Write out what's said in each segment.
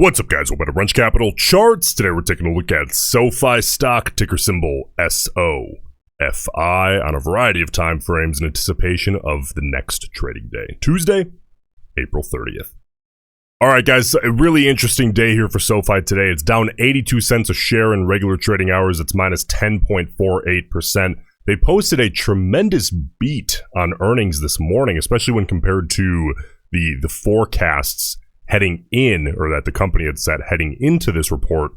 What's up, guys? Welcome to Roensch Capital Charts. Today we're taking a look at SoFi stock, ticker symbol SOFI, on a variety of time frames in anticipation of the next trading day, Tuesday, April 30th. All right, guys, a really interesting day here for SoFi today. It's down 82 cents a share in regular trading hours. It's minus 10.48%. They posted a tremendous beat on earnings this morning, especially when compared to the forecasts heading in, or that the company had set heading into this report.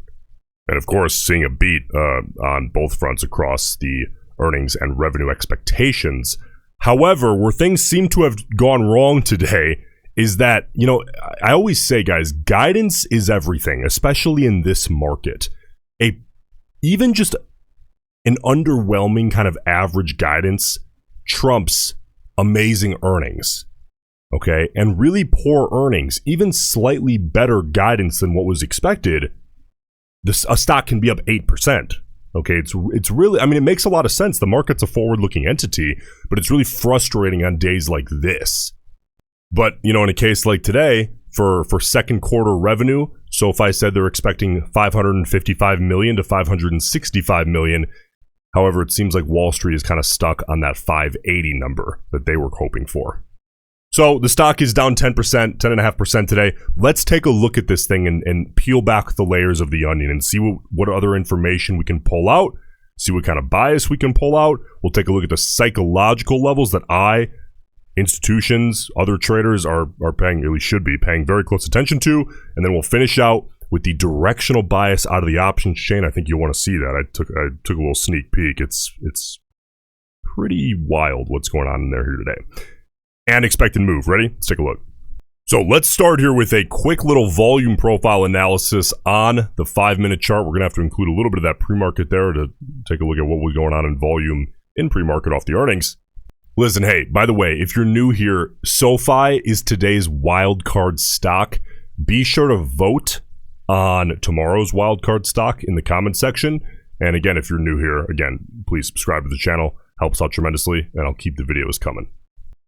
And of course, seeing a beat on both fronts across the earnings and revenue expectations. However, where things seem to have gone wrong today is that, you know, I always say, guys, guidance is everything, especially in this market. Even just an underwhelming kind of average guidance trumps amazing earnings. Okay, and really poor earnings, even slightly better guidance than what was expected, a stock can be up 8%. Okay, it's really, I mean, it makes a lot of sense. The market's a forward-looking entity, but it's really frustrating on days like this. But, you know, in a case like today, for second quarter revenue, SoFi said they're expecting $555 million to $565 million. However, it seems like Wall Street is kind of stuck on that 580 number that they were hoping for. So the stock is down 10%, 10.5% today. Let's take a look at this thing and peel back the layers of the onion and see what other information we can pull out, see what kind of bias we can pull out. We'll take a look at the psychological levels that institutions, other traders are paying, really should be paying very close attention to. And then we'll finish out with the directional bias out of the options chain. I think you'll want to see that. I took a little sneak peek. It's pretty wild what's going on in there here today. And expected move. Ready? Let's take a look. So let's start here with a quick little volume profile analysis on the 5-minute chart. We're going to have to include a little bit of that pre-market there to take a look at what was going on in volume in pre-market off the earnings. Listen, hey, by the way, if you're new here, SoFi is today's wildcard stock. Be sure to vote on tomorrow's wildcard stock in the comments section. And again, if you're new here, again, please subscribe to the channel. Helps out tremendously, and I'll keep the videos coming.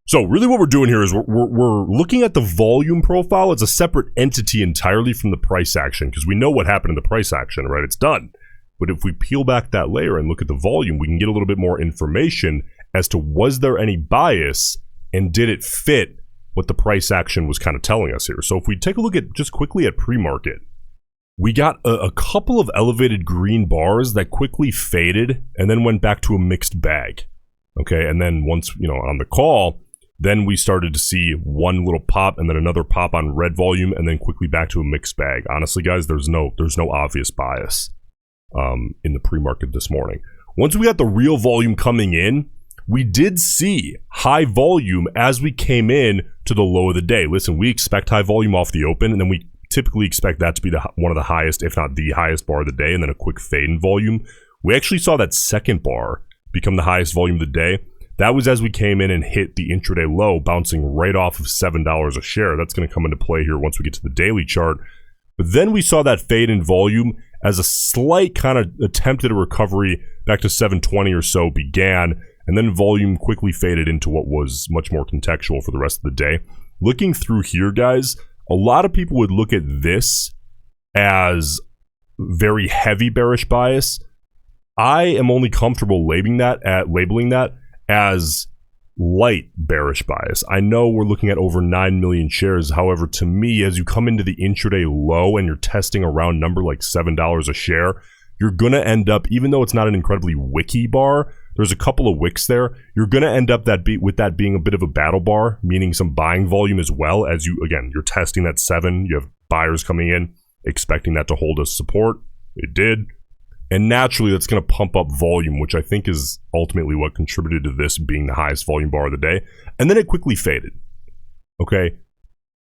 So really what we're doing here is we're looking at the volume profile as a separate entity entirely from the price action, because we know what happened in the price action, right? It's done. But if we peel back that layer and look at the volume, we can get a little bit more information as to was there any bias and did it fit what the price action was kind of telling us here. So if we take a look at just quickly at pre-market, we got a couple of elevated green bars that quickly faded and then went back to a mixed bag. Okay, and then once, you know, on the call, then we started to see one little pop and then another pop on red volume and then quickly back to a mixed bag. Honestly, guys, there's no obvious bias in the pre-market this morning. Once we got the real volume coming in, we did see high volume as we came in to the low of the day. Listen, we expect high volume off the open, and then we typically expect that to be one of the highest, if not the highest bar of the day, and then a quick fade in volume. We actually saw that second bar become the highest volume of the day. That was as we came in and hit the intraday low, bouncing right off of $7 a share. That's going to come into play here once we get to the daily chart. But then we saw that fade in volume as a slight kind of attempt at a recovery back to 720 or so began, and then volume quickly faded into what was much more contextual for the rest of the day. Looking through here, guys, a lot of people would look at this as very heavy bearish bias. I am only comfortable labeling that as light bearish bias. I know we're looking at over 9 million shares. However, to me, as you come into the intraday low and you're testing a round number like $7 a share, you're going to end up, even though it's not an incredibly wicky bar, there's a couple of wicks there, you're going to end up with that being a bit of a battle bar, meaning some buying volume as well as you're testing that 7. You have buyers coming in, expecting that to hold as support. It did. And naturally, that's going to pump up volume, which I think is ultimately what contributed to this being the highest volume bar of the day. And then it quickly faded. Okay.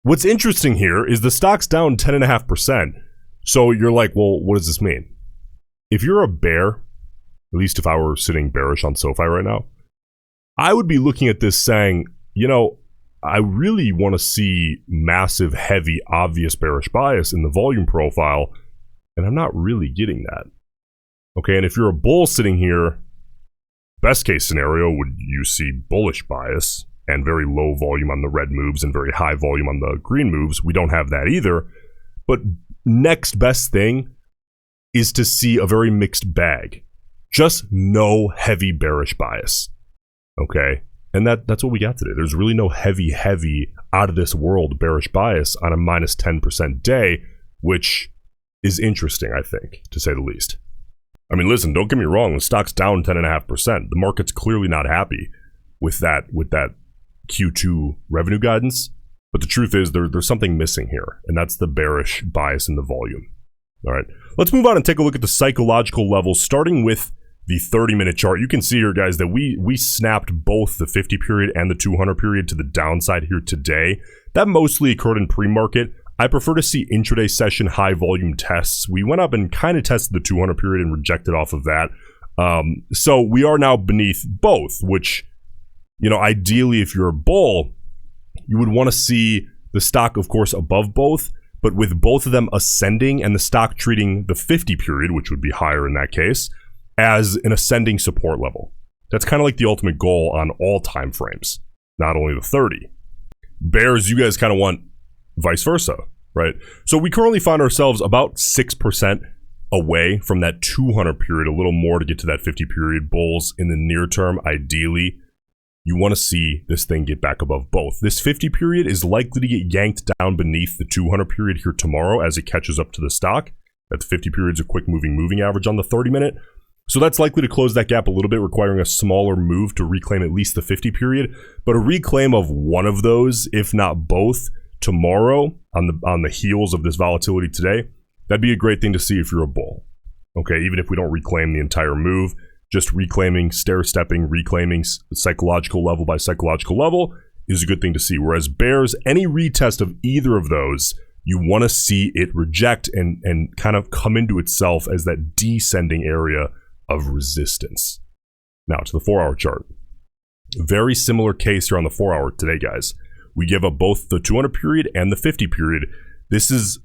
What's interesting here is the stock's down 10.5%. So you're like, well, what does this mean? If you're a bear, at least if I were sitting bearish on SoFi right now, I would be looking at this saying, you know, I really want to see massive, heavy, obvious bearish bias in the volume profile, and I'm not really getting that. Okay, and if you're a bull sitting here, best case scenario would you see bullish bias and very low volume on the red moves and very high volume on the green moves. We don't have that either. But next best thing is to see a very mixed bag. Just no heavy bearish bias. Okay? And that's what we got today. There's really no heavy out of this world bearish bias on a minus 10% day, which is interesting, I think, to say the least. I mean, listen, don't get me wrong. The stock's down 10.5%. The market's clearly not happy with that Q2 revenue guidance. But the truth is there's something missing here, and that's the bearish bias in the volume. All right, let's move on and take a look at the psychological levels, starting with the 30-minute chart. You can see here, guys, that we snapped both the 50 period and the 200 period to the downside here today. That mostly occurred in pre-market. I prefer to see intraday session high volume tests. We went up and kind of tested the 200 period and rejected off of that. So we are now beneath both, which, you know, ideally, if you're a bull, you would want to see the stock, of course, above both, but with both of them ascending and the stock treating the 50 period, which would be higher in that case, as an ascending support level. That's kind of like the ultimate goal on all time frames, not only the 30. Bears, you guys kind of want vice versa, right? So we currently find ourselves about 6% away from that 200 period, a little more to get to that 50 period. Bulls in the near term, ideally, you want to see this thing get back above both. This 50 period is likely to get yanked down beneath the 200 period here tomorrow as it catches up to the stock. That 50 period is a quick moving average on the 30 minute. So that's likely to close that gap a little bit, requiring a smaller move to reclaim at least the 50 period. But a reclaim of one of those, if not both, tomorrow on the heels of this volatility today, that'd be a great thing to see if you're a bull. Okay, even if we don't reclaim the entire move, just reclaiming, stair-stepping, reclaiming psychological level by psychological level is a good thing to see. Whereas bears, any retest of either of those, you want to see it reject and kind of come into itself as that descending area of resistance. Now to the 4-hour chart. Very similar case here on the 4-hour today, guys. We give up both the 200 period and the 50 period. This is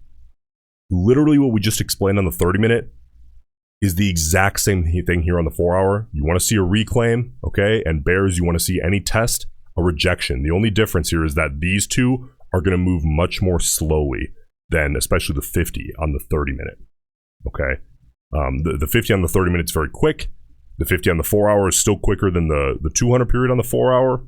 literally what we just explained on the 30 minute. Is the exact same thing here on the 4-hour. You want to see a reclaim, okay? And bears, you want to see any test, a rejection. The only difference here is that these two are going to move much more slowly than especially the 50 on the 30 minute, okay? The 50 on the 30 minute is very quick. The 50 on the 4-hour is still quicker than the 200 period on the 4-hour.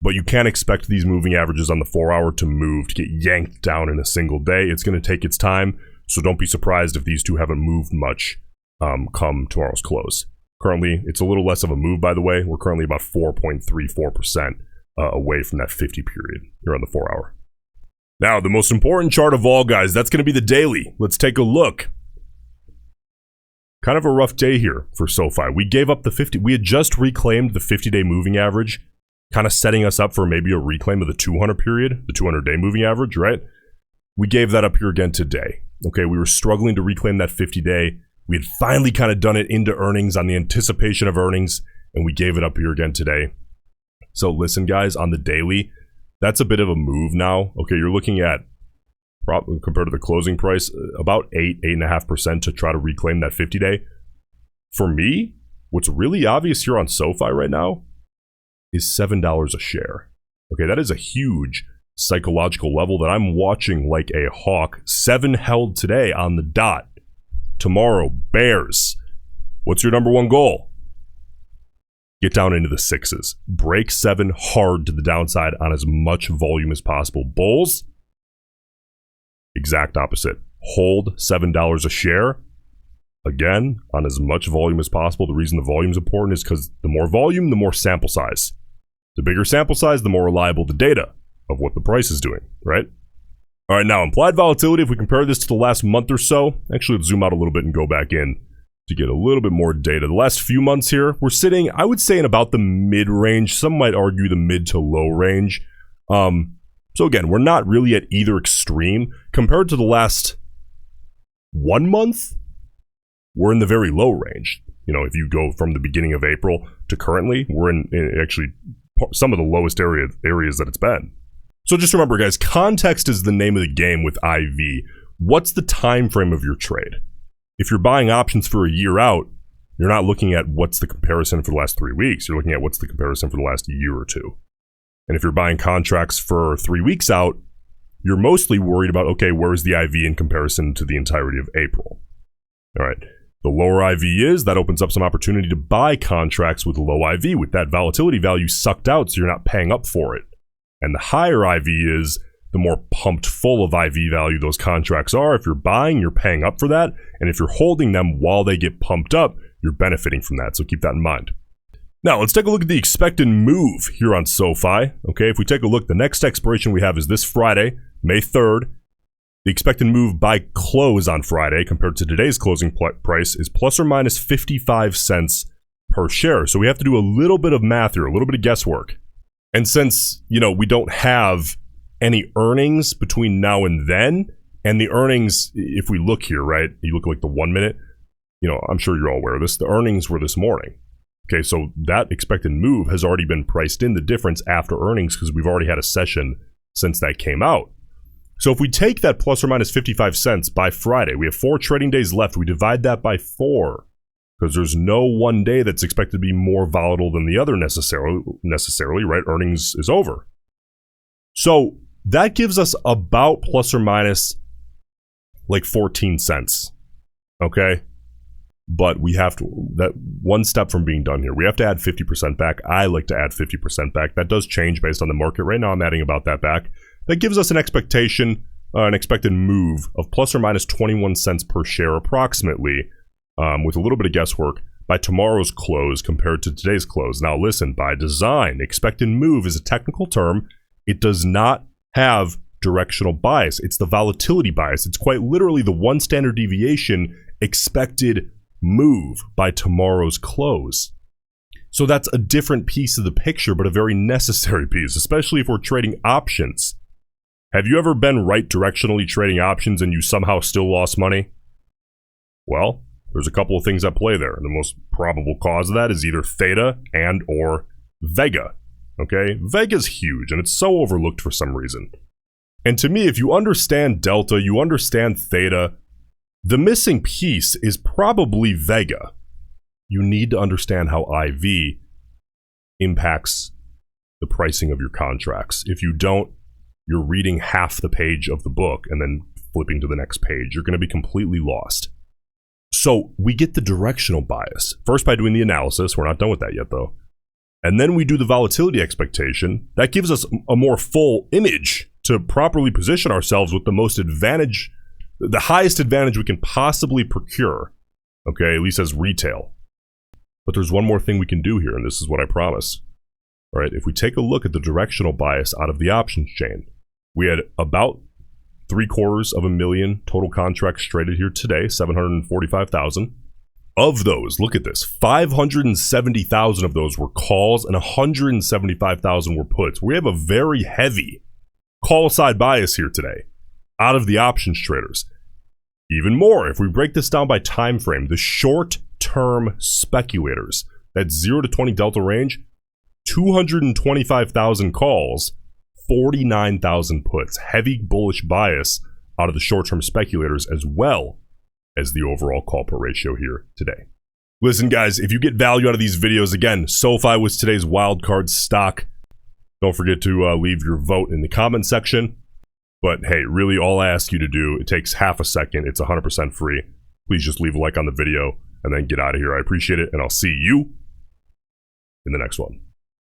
But you can't expect these moving averages on the 4-hour to get yanked down in a single day. It's going to take its time, so don't be surprised if these two haven't moved much come tomorrow's close. Currently, it's a little less of a move, by the way. We're currently about 4.34% away from that 50 period here on the 4-hour. Now, the most important chart of all, guys, that's going to be the daily. Let's take a look. Kind of a rough day here for SoFi. We gave up the 50. We had just reclaimed the 50-day moving average, kind of setting us up for maybe a reclaim of the 200 period, the 200-day moving average, right? We gave that up here again today. Okay, we were struggling to reclaim that 50-day. We had finally kind of done it into earnings on the anticipation of earnings, and we gave it up here again today. So listen, guys, on the daily, that's a bit of a move now. Okay, you're looking at, compared to the closing price, about 8.5% to try to reclaim that 50-day. For me, what's really obvious here on SoFi right now is $7 a share. Okay, that is a huge psychological level that I'm watching like a hawk. 7 held today on the dot. Tomorrow, bears. What's your number one goal? Get down into the 6s. Break 7 hard to the downside on as much volume as possible. Bulls, exact opposite. Hold $7 a share. Again, on as much volume as possible. The reason the volume is important is because the more volume, the more sample size. The bigger sample size, the more reliable the data of what the price is doing, right? All right, now implied volatility, if we compare this to the last month or so, actually let's zoom out a little bit and go back in to get a little bit more data. The last few months here, we're sitting, I would say, in about the mid-range. Some might argue the mid to low range. So again, we're not really at either extreme. Compared to the last 1 month, we're in the very low range. You know, if you go from the beginning of April to currently, we're in actually some of the lowest areas that it's been. So just remember, guys, context is the name of the game with IV. What's the time frame of your trade? If you're buying options for a year out, you're not looking at what's the comparison for the last 3 weeks. You're looking at what's the comparison for the last year or two. And if you're buying contracts for 3 weeks out, you're mostly worried about, okay, where's the IV in comparison to the entirety of April? All right. The lower IV is, that opens up some opportunity to buy contracts with low IV, with that volatility value sucked out so you're not paying up for it. And the higher IV is, the more pumped full of IV value those contracts are. If you're buying, you're paying up for that. And if you're holding them while they get pumped up, you're benefiting from that. So keep that in mind. Now, let's take a look at the expected move here on SoFi. Okay, if we take a look, the next expiration we have is this Friday, May 3rd. The expected move by close on Friday compared to today's closing price is plus or minus 55 cents per share. So we have to do a little bit of math here, a little bit of guesswork. And since, we don't have any earnings between now and then, and the earnings, if we look here, right, you look like the 1 minute, I'm sure you're all aware of this, the earnings were this morning. Okay, so that expected move has already been priced in, the difference after earnings, because we've already had a session since that came out. So if we take that plus or minus 55 cents by Friday, we have 4 trading days left, we divide that by 4, because there's no one day that's expected to be more volatile than the other necessarily, right? Earnings is over. So that gives us about plus or minus like 14 cents, okay? But we have to, that one step from being done here, we have to add 50% back. I like to add 50% back. That does change based on the market. Right now I'm adding about that back. That gives us an expectation, an expected move of plus or minus 21 cents per share approximately, with a little bit of guesswork, by tomorrow's close compared to today's close. Now listen, by design, expected move is a technical term. It does not have directional bias. It's the volatility bias. It's quite literally the one standard deviation expected move by tomorrow's close. So that's a different piece of the picture, but a very necessary piece, especially if we're trading options. Have you ever been right directionally trading options and you somehow still lost money? Well, there's a couple of things at play there. The most probable cause of that is either theta and or vega. Okay, vega's huge and it's so overlooked for some reason. And to me, if you understand delta, you understand theta, the missing piece is probably vega. You need to understand how IV impacts the pricing of your contracts. If you don't, you're reading half the page of the book and then flipping to the next page. You're going to be completely lost. So we get the directional bias. First by doing the analysis. We're not done with that yet though. And then we do the volatility expectation. That gives us a more full image to properly position ourselves with the most advantage, the highest advantage we can possibly procure. Okay, at least as retail. But there's one more thing we can do here, and this is what I promise. All right, if we take a look at the directional bias out of the options chain, we had about 750,000 total contracts traded here today, 745,000. Of those, look at this, 570,000 of those were calls and 175,000 were puts. We have a very heavy call side bias here today out of the options traders. Even more, if we break this down by time frame, the short-term speculators, that 0 to 20 delta range, 225,000 calls, 49,000 puts. Heavy bullish bias out of the short-term speculators as well as the overall call per ratio here today. Listen guys, if you get value out of these videos, again, SoFi was today's wildcard stock. Don't forget to leave your vote in the comment section. But hey, really all I ask you to do, it takes half a second, it's 100% free. Please just leave a like on the video and then get out of here. I appreciate it, and I'll see you in the next one.